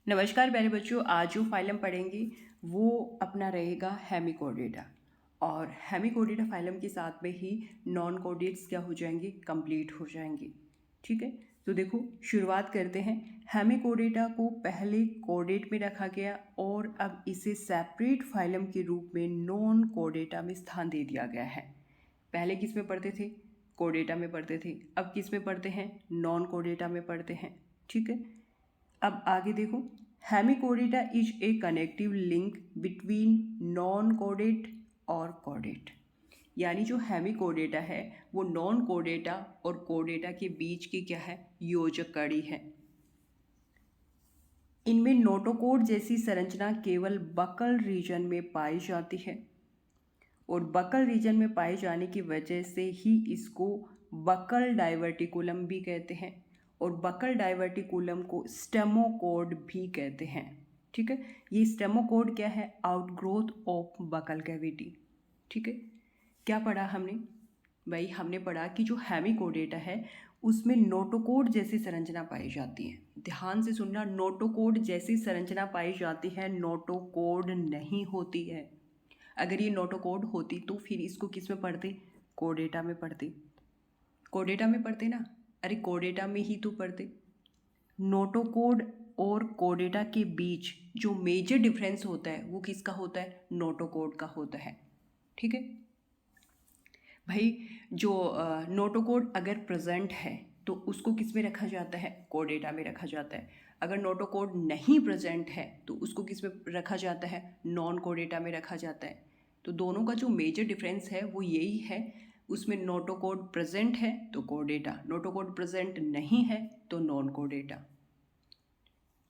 नमस्कार प्यारे बच्चों। आज जो फाइलम पढ़ेंगे वो अपना रहेगा हेमिकोडेटा। और हेमिकोडेटा फाइलम के साथ में ही नॉन कोडेट्स क्या हो जाएंगे, कंप्लीट हो जाएंगे। ठीक है, तो देखो शुरुआत करते हैं। हेमिकोडेटा को पहले कोडेट में रखा गया और अब इसे सेपरेट फाइलम के रूप में नॉन कोडेटा में स्थान दे दिया गया है। पहले किस में पढ़ते थे? कोडेटा में पढ़ते थे। अब किस में पढ़ते हैं? नॉन कोडेटा में पढ़ते हैं। ठीक है, अब आगे देखो। Hemichordata is a connective link between non caudate और कोडेट। यानी जो हेमिकोडेटा है वो नॉन कोडेटा और कोडेटा के बीच की क्या है, योजक कड़ी है। इनमें नोटोकोड जैसी संरचना केवल बकल रीजन में पाई जाती है और बकल रीजन में पाए जाने की वजह से ही इसको बकल डाइवर्टिकुलम भी कहते हैं और बकल डाइवर्टिकुलम को स्टेमोकोड भी कहते हैं। ठीक है, ये स्टेमोकोड क्या है? Outgrowth of buccal cavity. ठीक है, क्या पढ़ा हमने भाई? हमने पढ़ा कि जो हेमिकोडेटा है उसमें नोटोकोड जैसी संरचना पाई जाती है। ध्यान से सुनना, नोटोकोड जैसी संरचना पाई जाती है, नोटोकोड नहीं होती है। अगर ये नोटोकोड होती तो फिर इसको किस में पढ़ते? कोडेटा में पढ़ते। कोडेटा में पढ़ते ना, अरे कोडेटा में ही तो पढ़ते। नोटोकोड और कोडेटा के बीच जो मेजर डिफरेंस होता है वो किसका होता है? नोटोकोड का होता है। ठीक है भाई, जो नोटोकोड अगर प्रेजेंट है तो उसको किस में रखा जाता है? कोडेटा में रखा जाता है। अगर नोटोकोड नहीं प्रेजेंट है तो उसको किस में रखा जाता है? नॉन कोडेटा में रखा जाता है। तो दोनों का जो मेजर डिफरेंस है वो यही है, उसमें नोटोकोड प्रेजेंट है तो कोडेटा, नोटोकोड प्रेजेंट नहीं है तो नॉन कोडेटा।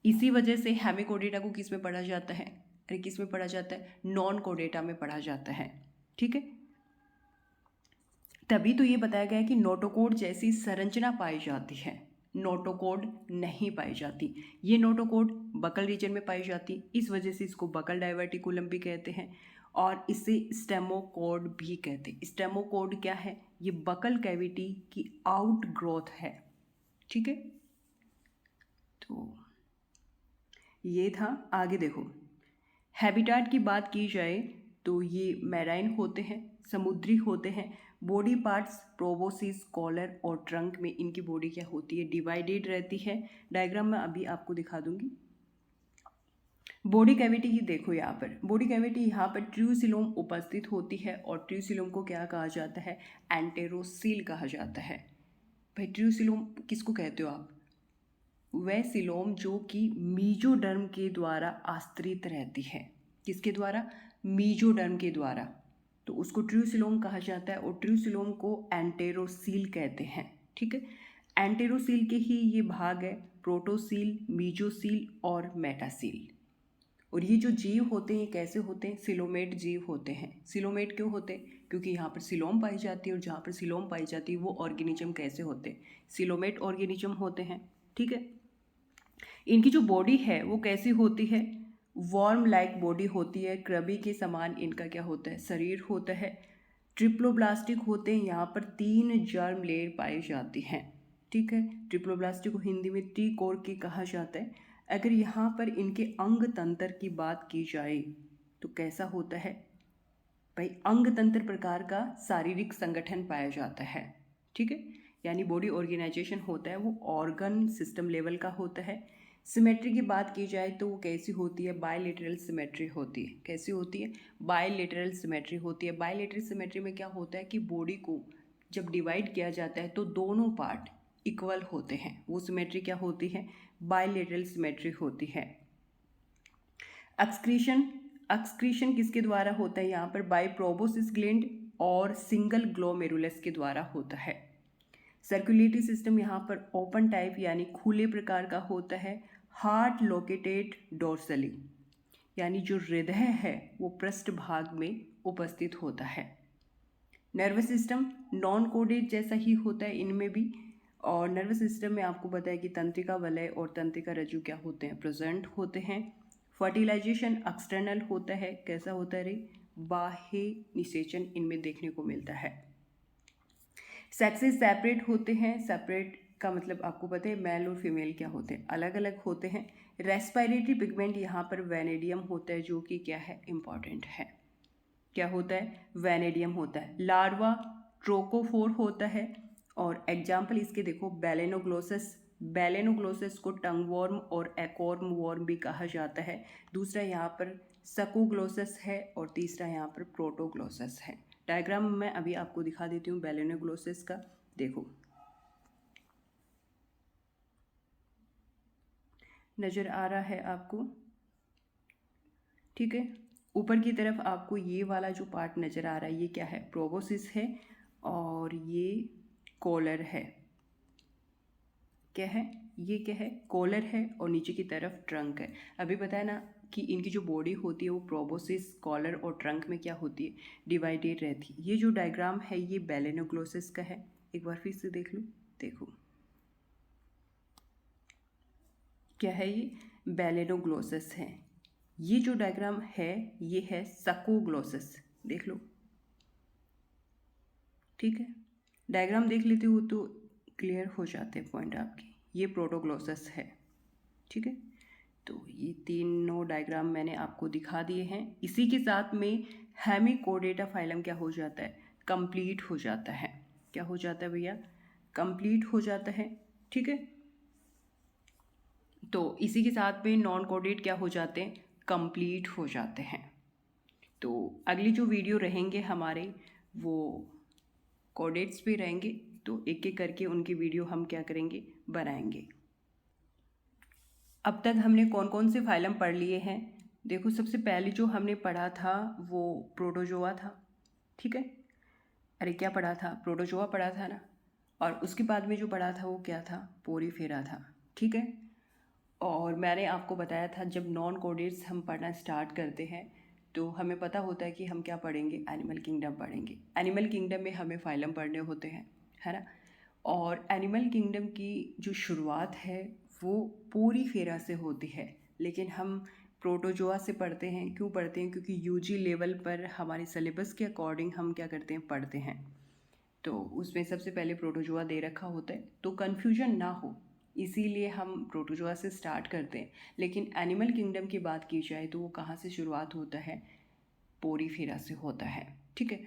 इसी वजह से हेमिकोडेटा को किस में पढ़ा जाता है? अरे किस में पढ़ा जाता है? नॉन कोडेटा में पढ़ा जाता है। ठीक है, तभी तो ये बताया गया है कि नोटोकोड जैसी संरचना पाई जाती है, नोटोकोड नहीं पाई जाती। ये नोटोकोड बकल रीजन में पाई जाती, इस वजह से इसको बकल डाइवर्टिकुलम भी कहते हैं और इसे स्टेमोकोड भी कहते हैं। स्टेमोकोड क्या है? ये बकल कैविटी की आउट ग्रोथ है। ठीक है, तो ये था। आगे देखो, हैबिटाट की बात की जाए तो ये मैराइन होते हैं, समुद्री होते हैं। बॉडी पार्ट्स प्रोबोसिस, कॉलर और ट्रंक में इनकी बॉडी क्या होती है? डिवाइडेड रहती है। डायग्राम में अभी आपको दिखा दूंगी। बॉडी कैविटी ही देखो, यहाँ पर बॉडी कैविटी, यहाँ पर ट्रूसिलोम उपस्थित होती है और ट्रूसिलोम को क्या कहा जाता है? एंटेरोसील कहा जाता है। भाई ट्रूसिलोम किसको कहते हो आप? वह सिलोम जो कि मीजोडर्म के द्वारा आश्रित रहती है। किसके द्वारा? मीजोडर्म के द्वारा, तो उसको ट्रूसिलोम कहा जाता है और ट्रूसिलोम को एंटेरोसील कहते हैं। ठीक है, एंटेरोसील के ही ये भाग है, प्रोटोसील, मीजोसील और मेटासील। और ये जो जीव होते हैं कैसे होते हैं? सिलोमेट जीव होते हैं। सिलोमेट क्यों होते हैं? क्योंकि यहाँ पर सिलोम पाई जाती है और जहाँ पर सिलोम पाई जाती है वो ऑर्गेनिज्म कैसे होते हैं? सिलोमेट ऑर्गेनिज्म होते हैं। ठीक है, इनकी जो बॉडी है वो कैसी होती है? वर्म लाइक बॉडी होती है, क्रबी के समान इनका क्या होता है? शरीर होता है। ट्रिप्लोब्लास्टिक होते हैं, यहाँ पर 3 जर्म लेयर पाई जाती हैं। ठीक है, ट्रिप्लोब्लास्टिक को हिंदी में ट्रीकोर के कहा जाता है। अगर यहाँ पर इनके अंग तंत्र की बात की जाए तो कैसा होता है भाई? अंग तंत्र प्रकार का शारीरिक संगठन पाया जाता है। ठीक है, यानी बॉडी ऑर्गेनाइजेशन होता है वो ऑर्गन सिस्टम लेवल का होता है। सिमेट्री की बात की जाए तो वो कैसी होती है? बायलेटरल सिमेट्री होती है। कैसी होती है? बायलेटरल सिमेट्री होती है। बायलेटरल सिमेट्री में क्या होता है कि बॉडी को जब डिवाइड किया जाता है तो दोनों पार्ट इक्वल होते हैं, वो सिमेट्री क्या होती है? बायलेटरल सिमेट्री होती है। एक्सक्रीशन किसके द्वारा होता है? यहाँ पर बाय प्रोबोसिस ग्लैंड और सिंगल ग्लोमेरुलस के द्वारा होता है। सर्कुलेटरी सिस्टम यहाँ पर ओपन टाइप यानी खुले प्रकार का होता है। हार्ट लोकेटेड डोर्सली, यानी जो हृदय है वो पृष्ठ भाग में उपस्थित होता है। नर्वस सिस्टम नॉन कोडेड जैसा ही होता है इनमें भी। और नर्वस सिस्टम में आपको पता है कि तंत्रिका वलय और तंत्रिका रज्जु क्या होते हैं? प्रेजेंट होते हैं। फर्टिलाइजेशन एक्सटर्नल होता है। कैसा होता है रे? बाह्य निषेचन इनमें देखने को मिलता है। सेक्सेस सेपरेट होते हैं। सेपरेट का मतलब आपको पता है मेल और फीमेल क्या होते हैं? अलग अलग होते हैं। रेस्पिरेटरी पिगमेंट यहाँ पर वेनेडियम होता है, जो कि क्या है, इम्पॉर्टेंट है। क्या होता है, वेनेडियम होता है। लार्वा ट्रोकोफोर होता है, और एग्जाम्पल इसके देखो, बेलेनोग्लोसस। बेलेनोग्लोसस को टंग वॉर्म और एकॉर्म वॉर्म भी कहा जाता है। दूसरा यहाँ पर सकोग्लोसस है, और तीसरा यहाँ पर प्रोटोग्लोसस है। डायग्राम मैं अभी आपको दिखा देती हूँ बेलेनोग्लोसस का। देखो, नज़र आ रहा है आपको, ठीक है। ऊपर की तरफ आपको ये वाला जो पार्ट नज़र आ रहा है, ये क्या है, प्रोबोसिस है, और ये कॉलर है। क्या है, ये क्या है, कॉलर है, और नीचे की तरफ ट्रंक है। अभी बताया ना कि इनकी जो बॉडी होती है वो प्रोबोसिस, कॉलर और ट्रंक में क्या होती है, डिवाइडेड रहती है। ये जो डायग्राम है ये बेलेनोग्लोसस का है। एक बार फिर से देख लो, देखो क्या है, ये बेलेनोग्लोसस है। ये जो डायग्राम है ये है सकोग्लोसस, देख लो, ठीक है। डायग्राम देख लेते हो तो क्लियर हो जाते हैं पॉइंट आपके। ये प्रोटोग्लोसस है, ठीक है। तो ये तीनों डायग्राम मैंने आपको दिखा दिए हैं। इसी के साथ में हेमिकोडेटा फाइलम क्या हो जाता है, कंप्लीट हो जाता है। क्या हो जाता है भैया, कंप्लीट हो जाता है, ठीक है। तो इसी के साथ में नॉन कोडेट क्या हो जाते हैं, कंप्लीट हो जाते हैं। तो अगली जो वीडियो रहेंगे हमारे वो कोडेट्स पे रहेंगे, तो एक एक करके उनकी वीडियो हम क्या करेंगे, बनाएंगे। अब तक हमने कौन कौन से फाइलम पढ़ लिए हैं। देखो, सबसे पहले जो हमने पढ़ा था वो प्रोटोजोआ था, ठीक है। अरे क्या पढ़ा था, प्रोटोजोआ पढ़ा था ना। और उसके बाद में जो पढ़ा था वो क्या था, पोरीफेरा था, ठीक है। और मैंने आपको बताया था जब नॉन कोडेट्स हम पढ़ना स्टार्ट करते हैं तो हमें पता होता है कि हम क्या पढ़ेंगे, एनिमल किंगडम पढ़ेंगे। एनिमल किंगडम में हमें फाइलम पढ़ने होते हैं, है ना। और एनिमल किंगडम की जो शुरुआत है वो पोरीफेरा से होती है, लेकिन हम प्रोटोजोआ से पढ़ते हैं। क्यों पढ़ते हैं, क्योंकि यूजी लेवल पर हमारे सिलेबस के अकॉर्डिंग हम क्या करते हैं, पढ़ते हैं। तो उसमें सबसे पहले प्रोटोजोआ दे रखा होता है, तो कन्फ्यूजन ना हो इसीलिए हम प्रोटोजोआ से स्टार्ट करते हैं। लेकिन एनिमल किंगडम की बात की जाए तो वो कहाँ से शुरुआत होता है, पोरीफेरा से होता है, ठीक है।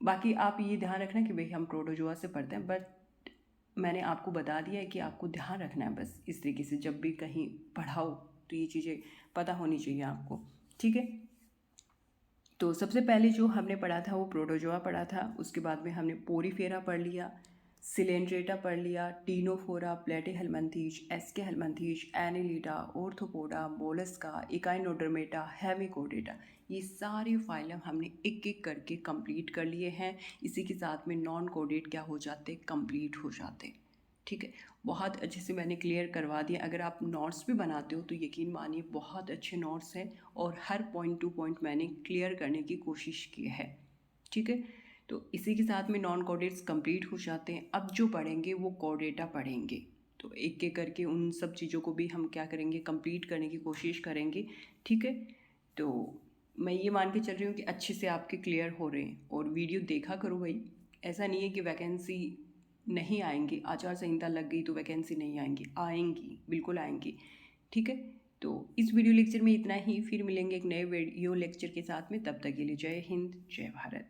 बाकी आप ये ध्यान रखना कि भाई हम प्रोटोजोआ से पढ़ते हैं, बट मैंने आपको बता दिया है कि आपको ध्यान रखना है बस इस तरीके से, जब भी कहीं पढ़ाओ तो ये चीज़ें पता होनी चाहिए आपको, ठीक है। तो सबसे पहले जो हमने पढ़ा था वो प्रोटोजोआ पढ़ा था। उसके बाद में हमने पोरीफेरा पढ़ लिया, सिलेंड्रेटा पढ़ लिया, ctenophora, platyhelminthes, aschelminthes, annelida, arthropoda, mollusca, echinodermata, hemichordata. ये सारे फाइलम हमने एक एक करके कंप्लीट कर लिए हैं। इसी के साथ में नॉन कोडेट क्या हो जाते, कंप्लीट हो जाते, ठीक है। बहुत अच्छे से मैंने क्लियर करवा दिया। अगर आप नोट्स भी बनाते हो तो यकीन मानिए बहुत अच्छे नोट्स हैं, और हर पॉइंट टू पॉइंट मैंने क्लियर करने की कोशिश की है, ठीक है। तो इसी के साथ में नॉन कोडेट्स कंप्लीट हो जाते हैं। अब जो पढ़ेंगे वो कोडेटा पढ़ेंगे, तो एक एक करके उन सब चीज़ों को भी हम क्या करेंगे, कंप्लीट करने की कोशिश करेंगे, ठीक है। तो मैं ये मान के चल रही हूँ कि अच्छे से आपके क्लियर हो रहे हैं। और वीडियो देखा करो भाई, ऐसा नहीं है कि वैकेंसी नहीं आएंगी, आचार संहिता लग गई तो वैकेंसी नहीं आएंगी, आएंगी, बिल्कुल आएंगी, ठीक है। तो इस वीडियो लेक्चर में इतना ही, फिर मिलेंगे एक नए वीडियो लेक्चर के साथ में। तब तक के लिए जय हिंद, जय भारत।